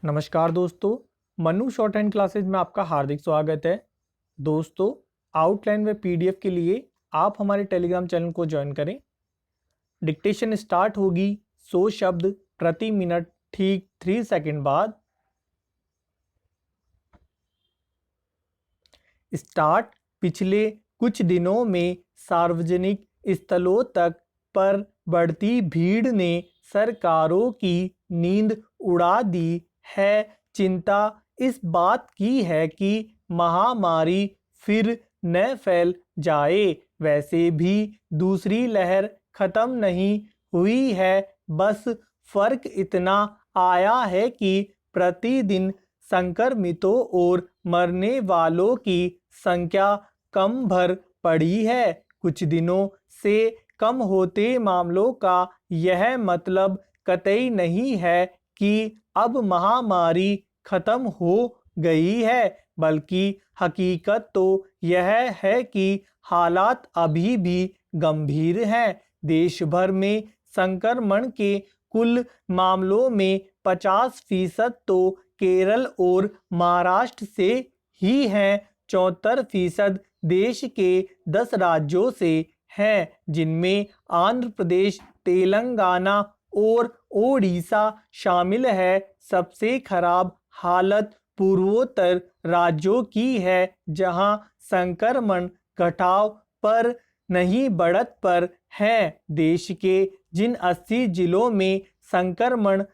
नमस्कार दोस्तों, Manu short hand classes में आपका हार्दिक स्वागत है। दोस्तों, आउटलाइन व पीडीएफ के लिए आप हमारे टेलीग्राम चैनल को ज्वाइन करें। डिक्टेशन स्टार्ट होगी 100 शब्द प्रति मिनट ठीक 3 सेकंड बाद। स्टार्ट। पिछले कुछ दिनों में सार्वजनिक स्थलों तक पर बढ़ती भीड़ ने सरकारों की नींद उड़ा दी है। चिंता इस बात की है कि महामारी फिर न फैल जाए। वैसे भी दूसरी लहर खत्म नहीं हुई है, बस फर्क इतना आया है कि प्रतिदिन संक्रमितों और मरने वालों की संख्या कम भर पड़ी है। कुछ दिनों से कम होते मामलों का यह मतलब कतई नहीं है कि अब महामारी खत्म हो गई है, बल्कि हकीकत तो यह है कि हालात अभी भी गंभीर हैं। देश भर में संक्रमण के कुल मामलों में 50% तो केरल और महाराष्ट्र से ही हैं। 74% देश के 10 राज्यों से हैं, जिनमें आंध्र प्रदेश, तेलंगाना और ओडिशा शामिल है। सबसे खराब हालत पूर्वोत्तर राज्यों की है, जहां संक्रमण घटाव पर नहीं बढ़त पर है। देश के जिन 80 जिलों में संक्रमण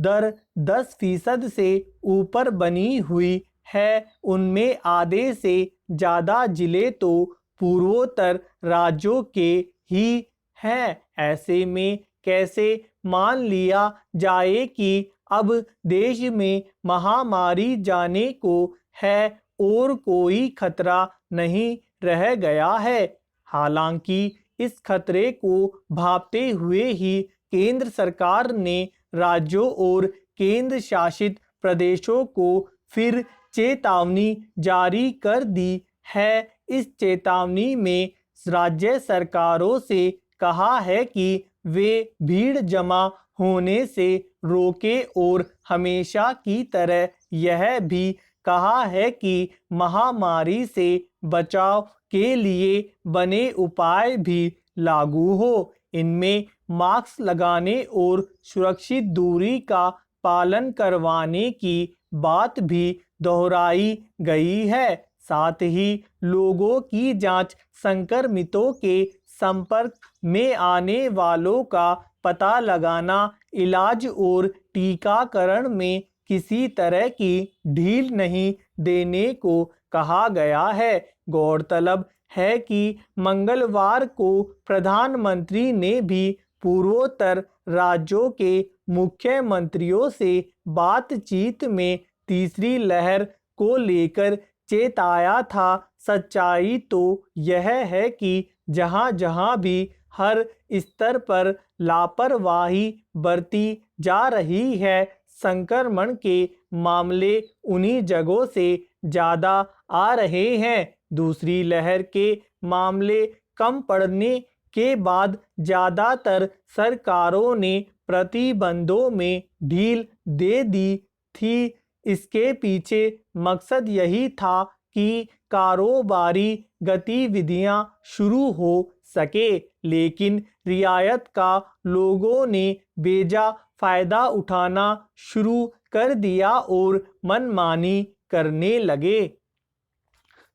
दर 10% से ऊपर बनी हुई है, उनमें आधे से ज़्यादा जिले तो पूर्वोत्तर राज्यों के ही हैं। ऐसे में कैसे मान लिया जाए कि अब देश में महामारी जाने को है और कोई खतरा नहीं रह गया है। हालांकि इस खतरे को भांपते हुए ही केंद्र सरकार ने राज्यों और केंद्र शासित प्रदेशों को फिर चेतावनी जारी कर दी है। इस चेतावनी में राज्य सरकारों से कहा है कि वे भीड़ जमा होने से रोके और हमेशा की तरह यह भी कहा है कि महामारी से बचाव के लिए बने उपाय भी लागू हो। इनमें मास्क लगाने और सुरक्षित दूरी का पालन करवाने की बात भी दोहराई गई है। साथ ही लोगों की जांच, संक्रमितों के संपर्क में आने वालों का पता लगाना, इलाज और टीकाकरण में किसी तरह की ढील नहीं देने को कहा गया है। गौरतलब है कि मंगलवार को प्रधानमंत्री ने भी पूर्वोत्तर राज्यों के मुख्यमंत्रियों से बातचीत में तीसरी लहर को लेकर चेताया था। सच्चाई तो यह है कि जहां-जहां भी हर स्तर पर लापरवाही बरती जा रही है, संक्रमण के मामले उन्हीं जगहों से ज़्यादा आ रहे हैं। दूसरी लहर के मामले कम पड़ने के बाद ज़्यादातर सरकारों ने प्रतिबंधों में ढील दे दी थी। इसके पीछे मकसद यही था कि कारोबारी गतिविधियां शुरू हो सके, लेकिन रियायत का लोगों ने बेजा फायदा उठाना शुरू कर दिया और मनमानी करने लगे।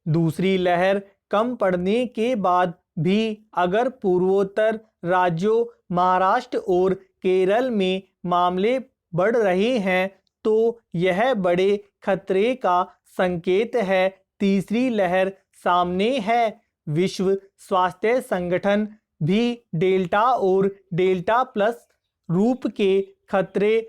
दूसरी लहर कम पड़ने के बाद भी अगर पूर्वोत्तर राज्यों महाराष्ट्र और केरल में मामले बढ़ रहे हैं, तो यह बड़े खतरे का संकेत है। तीसरी लहर सामने है। विश्व स्वास्थ्य संगठन भी डेल्टा और डेल्टा प्लस रूप के खतरे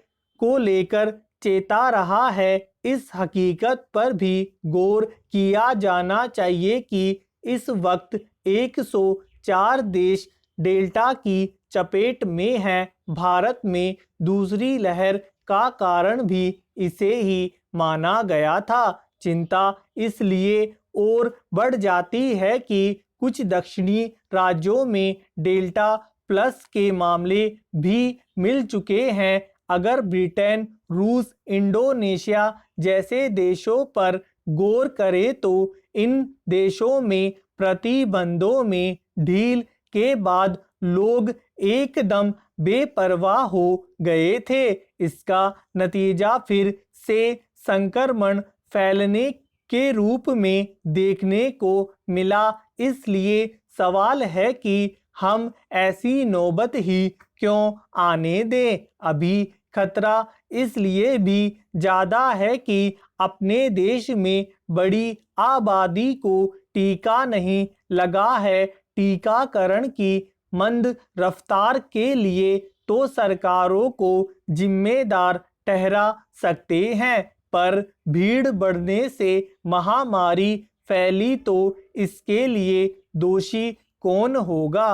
को लेकर चेता रहा है। इस हकीकत पर भी गौर किया जाना चाहिए कि इस वक्त 104 देश डेल्टा की चपेट में हैं। भारत में दूसरी लहर का कारण भी इसे ही माना गया था। चिंता इसलिए और बढ़ जाती है कि कुछ दक्षिणी राज्यों में डेल्टा प्लस के मामले भी मिल चुके हैं। अगर ब्रिटेन, रूस, इंडोनेशिया जैसे देशों पर गौर करे तो इन देशों में प्रतिबंधों में ढील के बाद लोग एकदम बेपरवाह हो गए थे। इसका नतीजा फिर से संक्रमण फैलने के रूप में देखने को मिला। इसलिए सवाल है कि हम ऐसी नौबत ही क्यों आने दें। अभी खतरा इसलिए भी ज़्यादा है कि अपने देश में बड़ी आबादी को टीका नहीं लगा है। टीकाकरण की मंद रफ्तार के लिए तो सरकारों को जिम्मेदार ठहरा सकते हैं, पर भीड़ बढ़ने से महामारी फैली तो इसके लिए दोषी कौन होगा।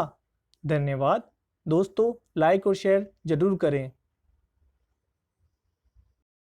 धन्यवाद दोस्तों, लाइक और शेयर जरूर करें।